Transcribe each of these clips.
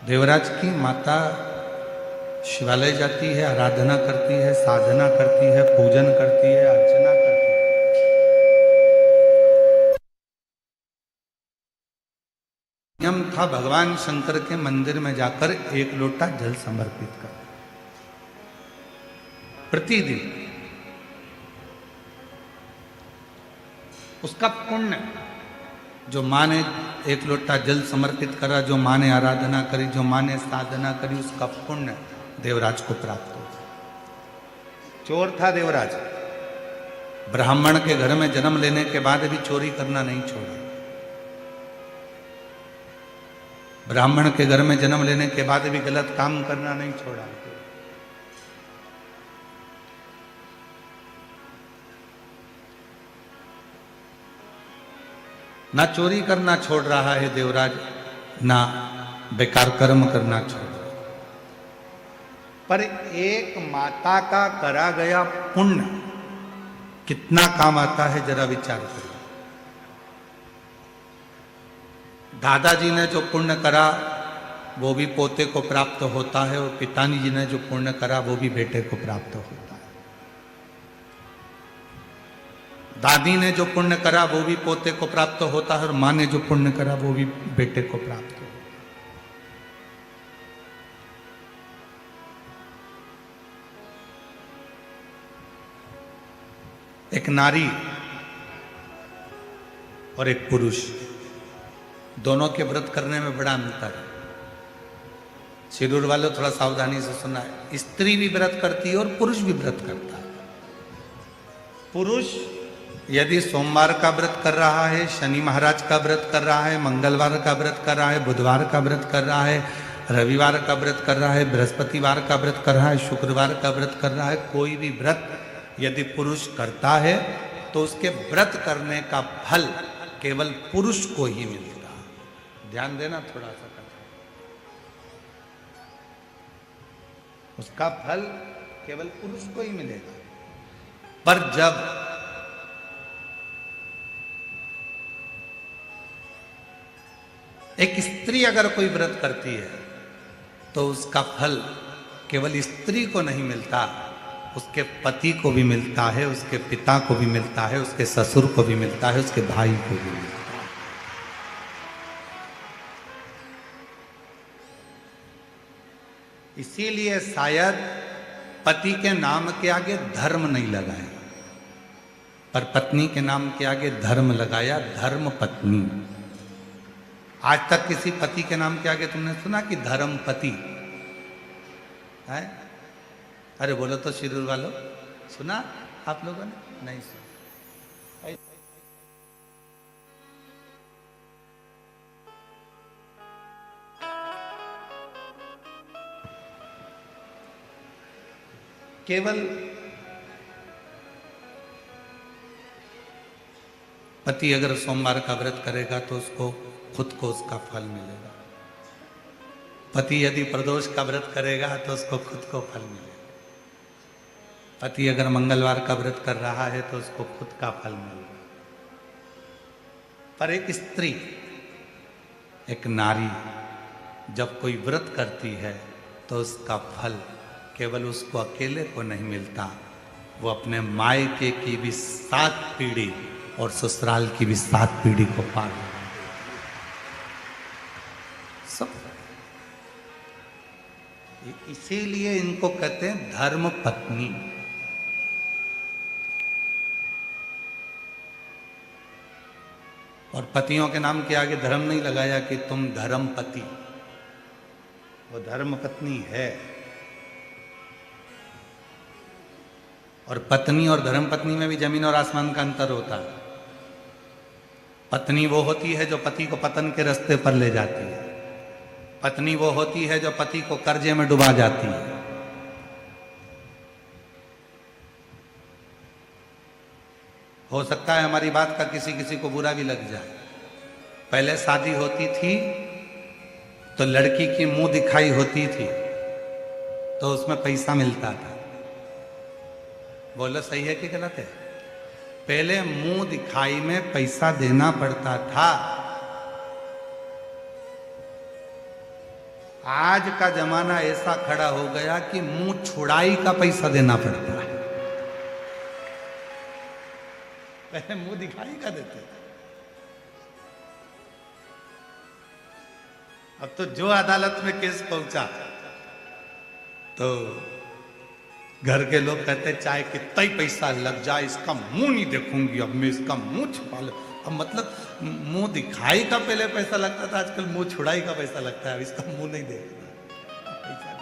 देवराज की माता शिवालय जाती है, आराधना करती है, साधना करती है, पूजन करती है, अर्चना करती है। नियम था भगवान शंकर के मंदिर में जाकर एक लोटा जल समर्पित कर प्रतिदिन। उसका पुण्य, जो माँ ने एक लोटा जल समर्पित करा, जो माँ ने आराधना करी, जो माँ ने साधना करी, उसका पुण्य देवराज को प्राप्त हो। चोर था देवराज, ब्राह्मण के घर में जन्म लेने के बाद भी चोरी करना नहीं छोड़ा। ब्राह्मण के घर में जन्म लेने के बाद भी गलत काम करना नहीं छोड़ा। ना चोरी करना छोड़ रहा है देवराज, ना बेकार कर्म करना छोड़ रहा। पर एक माता का करा गया पुण्य कितना काम आता है, जरा विचार करिए। दादाजी ने जो पुण्य करा वो भी पोते को प्राप्त होता है, और पिताजी जी ने जो पुण्य करा वो भी बेटे को प्राप्त होता है। दादी ने जो पुण्य करा वो भी पोते को प्राप्त होता है, और माँ ने जो पुण्य करा वो भी बेटे को प्राप्त होता है। एक नारी और एक पुरुष, दोनों के व्रत करने में बड़ा अंतर है। शिरूर वालों थोड़ा सावधानी से सुना है, स्त्री भी व्रत करती है और पुरुष भी व्रत करता है। पुरुष यदि सोमवार का व्रत कर रहा है, शनि महाराज का व्रत कर रहा है, मंगलवार का व्रत कर रहा है, बुधवार का व्रत कर रहा है, रविवार का व्रत कर रहा है, बृहस्पतिवार का व्रत कर रहा है, शुक्रवार का व्रत कर रहा है, कोई भी व्रत यदि पुरुष करता है तो उसके व्रत करने का फल केवल पुरुष को ही मिलता है। ध्यान देना थोड़ा सा, उसका फल केवल पुरुष को ही मिलेगा। पर जब एक स्त्री अगर कोई व्रत करती है तो उसका फल केवल स्त्री को नहीं मिलता, उसके पति को भी मिलता है, उसके पिता को भी मिलता है, उसके ससुर को भी मिलता है, उसके भाई को भी मिलता है। इसीलिए शायद पति के नाम के आगे धर्म नहीं लगाया, पर पत्नी के नाम के आगे धर्म लगाया, धर्म पत्नी। आज तक किसी पति के नाम के आगे तुमने सुना कि धर्म पति है? अरे बोलो तो शिरूर वालों, सुना आप लोगों ने? नहीं सुना। केवल पति अगर सोमवार का व्रत करेगा तो उसको खुद को उसका फल मिलेगा। पति यदि प्रदोष का व्रत करेगा तो उसको खुद को फल मिलेगा। पति अगर मंगलवार का व्रत कर रहा है तो उसको खुद का फल मिलेगा। पर एक स्त्री, एक नारी जब कोई व्रत करती है तो उसका फल केवल उसको अकेले को नहीं मिलता, वो अपने मायके की भी 7 पीढ़ी और ससुराल की भी 7 पीढ़ी को पार सब। इसीलिए इनको कहते हैं धर्म पत्नी। और पतियों के नाम के आगे धर्म नहीं लगाया कि तुम धर्म पति, वो धर्म पत्नी है। और पत्नी और धर्म पत्नी में भी जमीन और आसमान का अंतर होता है। पत्नी वो होती है जो पति को पतन के रास्ते पर ले जाती है। पत्नी वो होती है जो पति को कर्जे में डुबा जाती है। हो सकता है हमारी बात का किसी किसी को बुरा भी लग जाए। पहले शादी होती थी तो लड़की की मुंह दिखाई होती थी तो उसमें पैसा मिलता था। बोलो सही है कि गलत है? पहले मुंह दिखाई में पैसा देना पड़ता था। आज का जमाना ऐसा खड़ा हो गया कि मुंह छुड़ाई का पैसा देना पड़ता है। पहले मुंह दिखाई का देते थे, अब तो जो अदालत में केस पहुंचा तो घर के लोग कहते चाहे कितना ही पैसा लग जाए इसका मुंह नहीं देखूंगी, अब मैं इसका मुंह छुपा लूं। अब मतलब मुंह दिखाई का पहले पैसा लगता था, आजकल मुंह छुड़ाई का पैसा लगता है। अब इसका मुंह नहीं देखना, पैसा लग।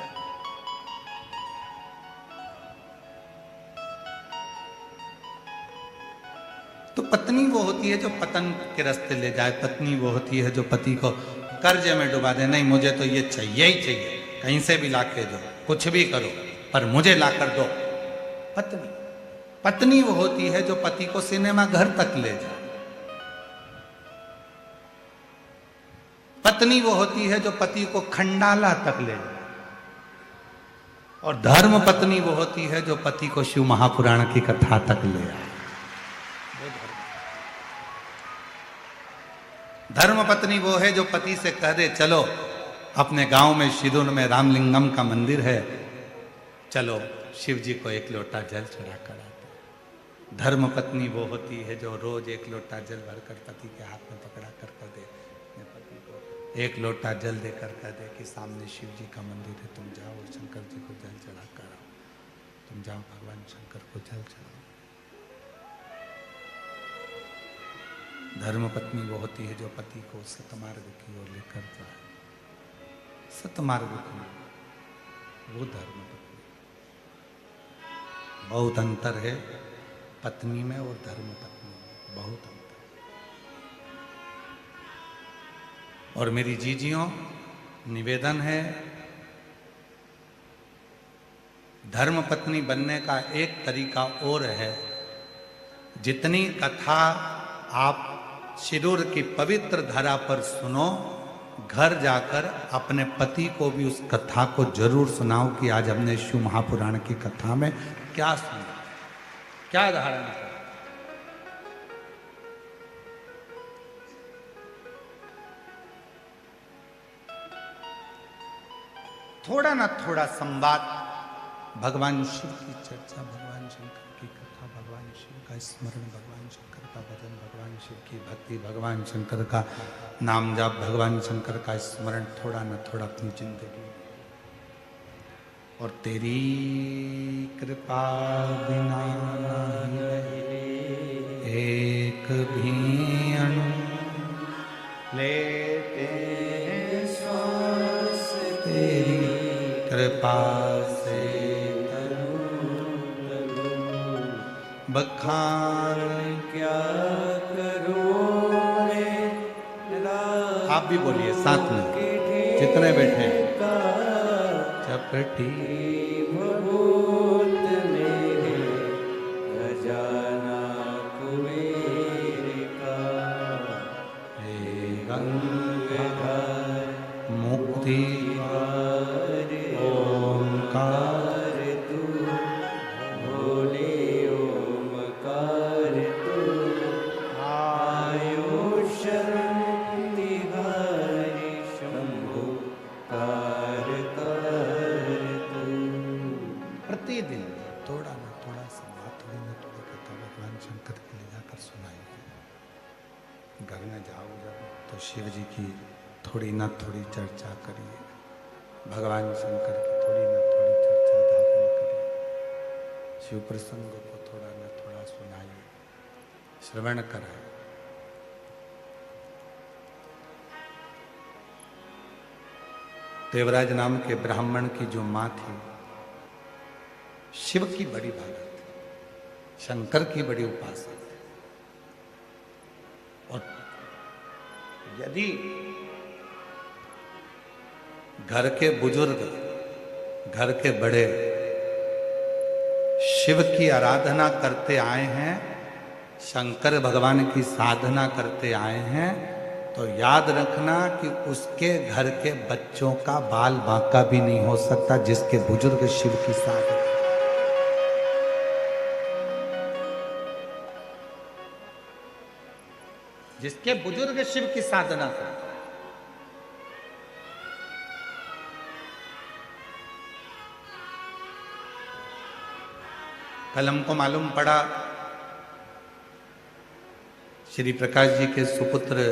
तो पत्नी वो होती है जो पतन के रास्ते ले जाए, पत्नी वो होती है जो पति को कर्जे में डुबा दे। नहीं मुझे तो ये चाहिए ही चाहिए, कहीं से भी लाके दो, कुछ भी करो पर मुझे लाकर दो। पत्नी पत्नी वो होती है जो पति को सिनेमा घर तक ले जाए। पत्नी वो होती है जो पति को खंडाला तक ले जाए। और धर्म पत्नी वो होती है जो पति को शिव महापुराण की कथा तक ले आए। धर्म पत्नी वो है जो पति से कह दे चलो अपने गांव में शिरूर में रामलिंगम का मंदिर है, चलो शिव जी को एक लोटा जल चढ़ा कर आते। धर्म पत्नी वो होती है जो रोज एक लोटा जल भरकर पति के हाथ में पकड़ा कर दे, पति को एक लोटा जल देकर कह दे कि सामने शिव जी का मंदिर है, तुम जाओ और शंकर जी को जल चढ़ा कर आओ, तुम जाओ भगवान शंकर को जल चढ़ाओ। धर्म पत्नी वो होती है जो पति को सतमार्ग की ओर लेकर जाए, सतमार्ग की, वो धर्म पत्नी। बहुत अंतर है पत्नी में और धर्म पत्नी में, बहुत अंतर। और मेरी जीजियों निवेदन है, धर्म पत्नी बनने का एक तरीका और है। जितनी कथा आप शिरूर की पवित्र धरा पर सुनो, घर जाकर अपने पति को भी उस कथा को जरूर सुनाओ कि आज हमने शिव महापुराण की कथा में क्या सुना, क्या धारण किया। थोड़ा ना थोड़ा संवाद, भगवान शिव की चर्चा, भगवान शंकर की कथा, भगवान शिव का स्मरण, भगवान शंकर का भजन, भगवान शिव की भक्ति, भगवान शंकर का नाम जाप, भगवान शंकर का स्मरण थोड़ा न थोड़ा अपनी जिंदगी। और तेरी कृपा बिना एक भी अणु लेते श्वास तेरी कृपा से बखान क्या करूं मैं। आप भी बोलिए साथ में, जितने बैठे हैं। चपटी भभूत मेरे खजाना कुबेर का, हे गंगाधर मुक्ति ओंकार तू, भोले ओमकार तू, आयो शरण तिहारी शंभु कार कर तू। प्रतिदिन थोड़ा ना थोड़ा संवाद, थोड़ी ना थोड़ी कथा भगवान शंकर के ले जाकर सुनाइए। घर में जाओ जब तो शिव जी की थोड़ी ना थोड़ी चर्चा करिए, भगवान शंकर की थोड़ी ना थोड़ी चर्चा धारण करिए, शिव प्रसंग को थोड़ा ना थोड़ा सुनाइए, श्रवण कराए। देवराज नाम के ब्राह्मण की जो माँ थी, शिव की बड़ी भगत थी, शंकर की बड़ी उपासक थी। और यदि घर के बुजुर्ग, घर के बड़े शिव की आराधना करते आए हैं, शंकर भगवान की साधना करते आए हैं, तो याद रखना कि उसके घर के बच्चों का बाल बांका भी नहीं हो सकता जिसके बुजुर्ग शिव की साधना। जिसके बुजुर्ग शिव की साधना करते, कल हमको मालूम पड़ा श्री प्रकाश जी के सुपुत्र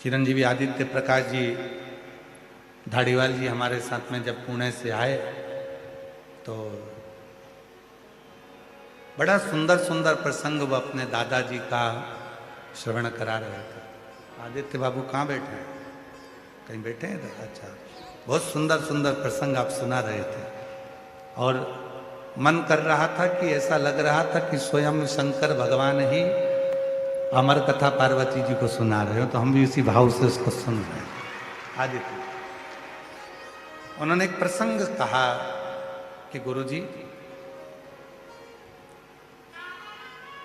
चिरंजीवी आदित्य प्रकाश जी धाड़ीवाल जी हमारे साथ में जब पुणे से आए तो बड़ा सुंदर सुंदर प्रसंग वो अपने दादाजी का श्रवण करा रहे थे। आदित्य बाबू कहाँ बैठे हैं? कहीं बैठे हैं? अच्छा, बहुत सुंदर सुंदर प्रसंग आप सुना रहे थे और मन कर रहा था कि ऐसा लग रहा था कि स्वयं शंकर भगवान ही अमर कथा पार्वती जी को सुना रहे हो। तो हम भी उसी भाव से उसको सुन रहे हैं। आदित्य उन्होंने एक प्रसंग कहा कि गुरुजी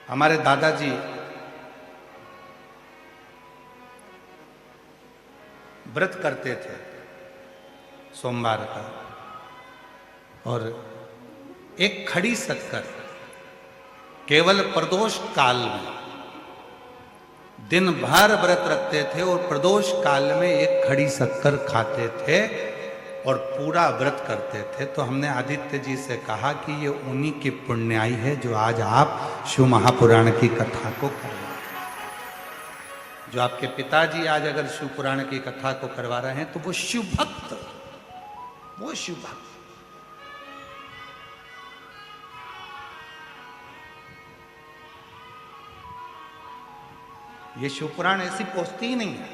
हमारे दादाजी व्रत करते थे सोमवार का और एक खड़ी शक्कर केवल प्रदोष काल में दिन भर व्रत रखते थे और प्रदोष काल में एक खड़ी शक्कर खाते थे और पूरा व्रत करते थे। तो हमने आदित्य जी से कहा कि ये उन्हीं की पुण्याई है जो आज आप शिव महापुराण की कथा को कर रहे हैं। जो आपके पिताजी आज अगर शिव पुराण की कथा को करवा रहे हैं तो वो शिव भक्त, वो शिव भक्त। ये शिव पुराण ऐसी पोस्ती ही नहीं है।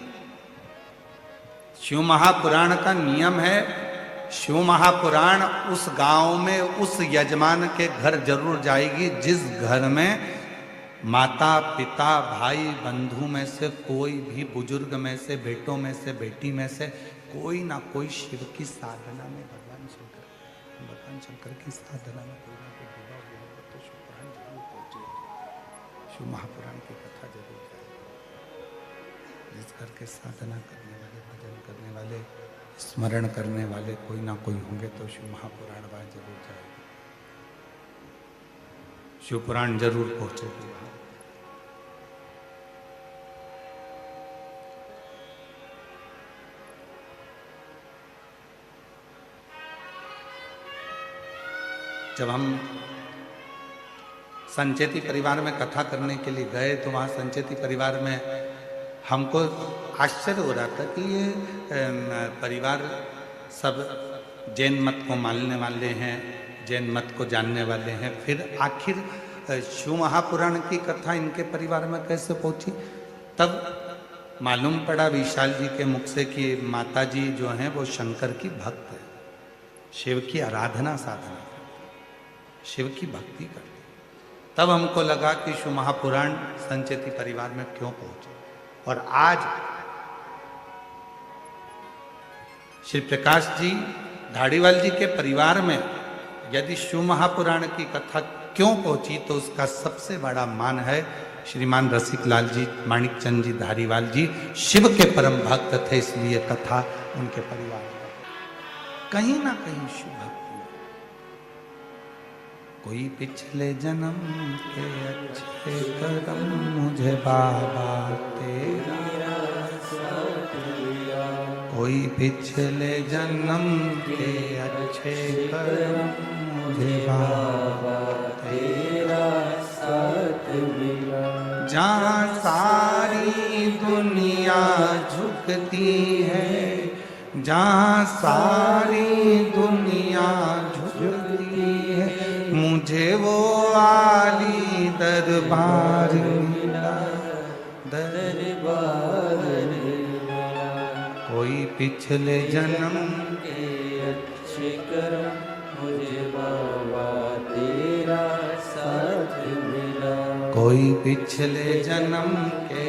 शिव महापुराण का नियम है, शिव महापुराण उस गांव में उस यजमान के घर जरूर जाएगी जिस घर में माता पिता भाई बंधु में से कोई भी, बुजुर्ग में से, बेटों में से, बेटी में से कोई ना कोई शिव की साधना में, भगवान शंकर की साधना में कोई ना कोई डूबा हुआ होगा तो शिव पुराण जरूर पहुंचे। शिव महापुराण की कथा जरूर जाएगी। जिस घर के साधना करने वाले, भजन करने वाले, स्मरण करने वाले कोई ना कोई होंगे तो शिव महापुराण वहां जरूर जाएगी, शिव पुराण जरूर पहुंचेगी। जब हम संचेती परिवार में कथा करने के लिए गए तो वहाँ संचेती परिवार में हमको आश्चर्य हो रहा था कि ये परिवार सब जैन मत को मानने वाले हैं, जैन मत को जानने वाले हैं। फिर आखिर शिव महापुराण की कथा इनके परिवार में कैसे पहुंची? तब मालूम पड़ा विशाल जी के मुख से कि माता जी जो हैं वो शंकर की भक्त है, शिव की आराधना साधना, शिव की भक्ति करते। तब हमको लगा कि शिव महापुराण संचेती परिवार में क्यों पहुंचे। और आज श्री प्रकाश जी धाड़ीवाल जी के परिवार में यदि शिव महापुराण की कथा क्यों पहुंची तो उसका सबसे बड़ा मान है श्रीमान रसिकलाल जी, माणिक चंद जी धारीवाल जी शिव के परम भक्त थे, इसलिए कथा उनके परिवार में कहीं ना कहीं शिव भक्ति। कोई पिछले जन्म के अच्छे कर्म मुझे बाबा तेरा साथ दिया, कोई पिछले जन्म के अच्छे कर्म मुझे बाबा तेरा साथ मिला। जहाँ सारी दुनिया झुकती है, जहाँ सारी दुनिया झुकती है, मुझे वो आली दरबार मिला, दरबार मिला। कोई पिछले जन्म के अच्छे कर्म मुझे बाबा तेरा साथ मिला, कोई पिछले जन्म के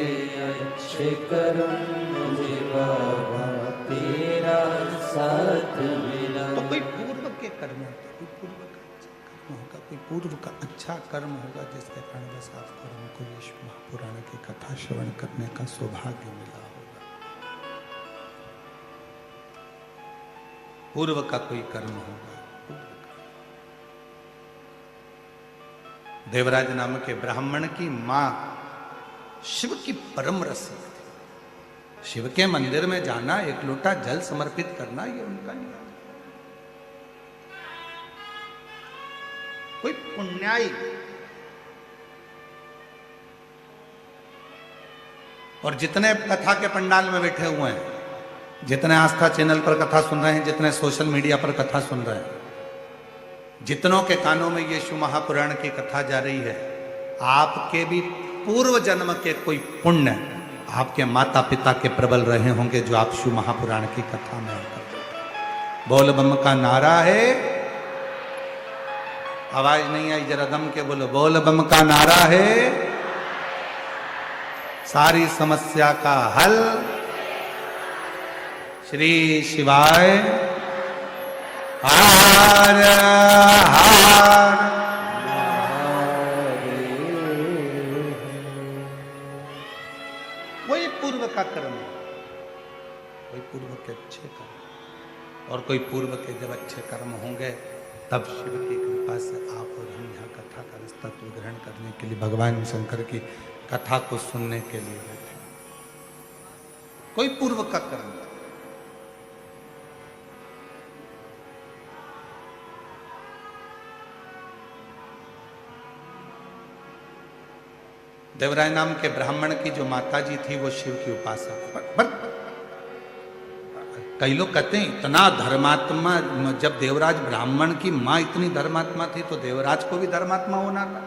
अच्छे कर्म मुझे बाबा तेरा साथ मिला। तो कोई पूर्व के कर्म होते, कोई पूर्व का होगा, कोई पूर्व का अच्छा कर्म होगा जिसके कारण बस आपको हमको ये शिव महापुराण की कथा श्रवण करने का सौभाग्य मिला होगा। पूर्व का कोई कर्म होगा। देवराज नाम के ब्राह्मण की मां शिव की परम रसिक थी। शिव के मंदिर में जाना, एक लोटा जल समर्पित करना, ये उनका नियम। पुण्याई। और जितने कथा के पंडाल में बैठे हुए हैं, जितने आस्था चैनल पर कथा सुन रहे हैं, जितने सोशल मीडिया पर कथा सुन रहे हैं, जितनों के कानों में ये शिव महापुराण की कथा जा रही है, आपके भी पूर्व जन्म के कोई पुण्य आपके माता पिता के प्रबल रहे होंगे, जो आप शिव महापुराण की कथा में आकर। बोल बम का नारा है, आवाज नहीं आई, जरा दम के बोलो। बोल बम का नारा है, सारी समस्या का हल श्री शिवाय हार हार। कोई पूर्व का कर्म, कोई पूर्व के अच्छे कर्म, और कोई पूर्व के जब अच्छे कर्म होंगे तब शिव की कृपा से आप और हम यहाँ कथा का तत्व ग्रहण करने के लिए, भगवान शंकर की कथा को सुनने के लिए बैठे। कोई पूर्व का कर्म, देवराय नाम के ब्राह्मण की जो माता जी थी वो शिव की उपासक। पर कई लोग कहते हैं इतना धर्मात्मा, जब देवराज ब्राह्मण की मां इतनी धर्मात्मा थी तो देवराज को भी धर्मात्मा होना था।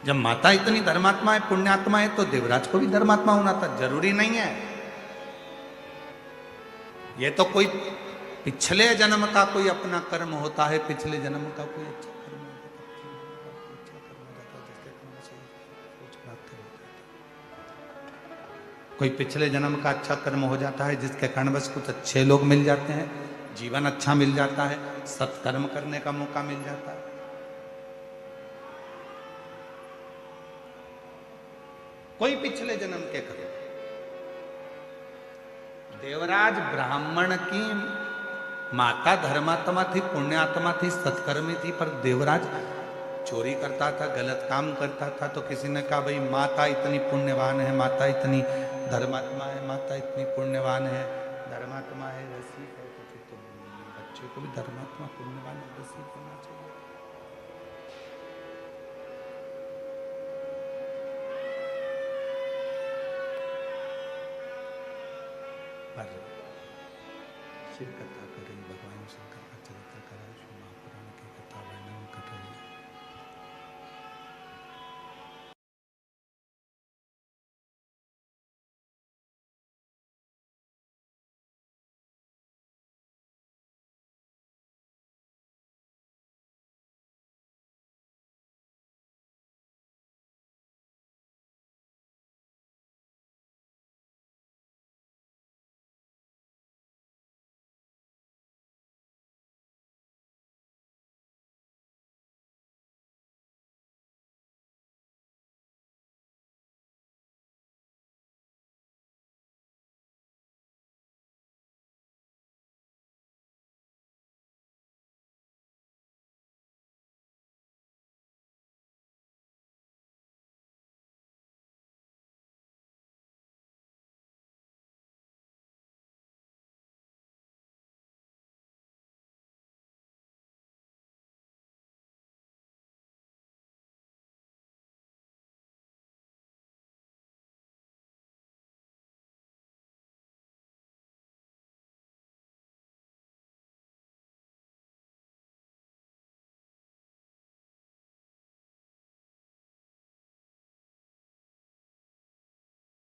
जब माता इतनी धर्मात्मा है, पुण्यात्मा है, तो देवराज को भी धर्मात्मा होना था। जरूरी नहीं है, ये तो कोई पिछले जन्म का कोई अपना कर्म होता है, पिछले जन्म का कोई अच्छा कर्म होता है, अच्छा कर्म हो जाता है, जिसके कर्म से कुछ प्राप्त हो जाता है। कोई पिछले जन्म का अच्छा कर्म हो जाता है जिसके कारण बस कुछ अच्छे लोग मिल जाते हैं, जीवन अच्छा मिल जाता है, सत्कर्म करने का मौका मिल जाता है। कोई पिछले जन्म के कर्म। देवराज ब्राह्मण की माता धर्मात्मा थी, पुण्यात्मा थी, सत्कर्मी थी, पर देवराज चोरी करता था, गलत काम करता था। तो किसी ने कहा भाई माता इतनी पुण्यवान है, माता इतनी धर्मात्मा है, माता इतनी पुण्यवान है, धर्मात्मा है, रसिक है, तो फिर तो बच्चे को भी धर्मात्मा पुण्यवान रसिक होना चाहिए। पर शिव कथा करें, भगवान शंकर का चरण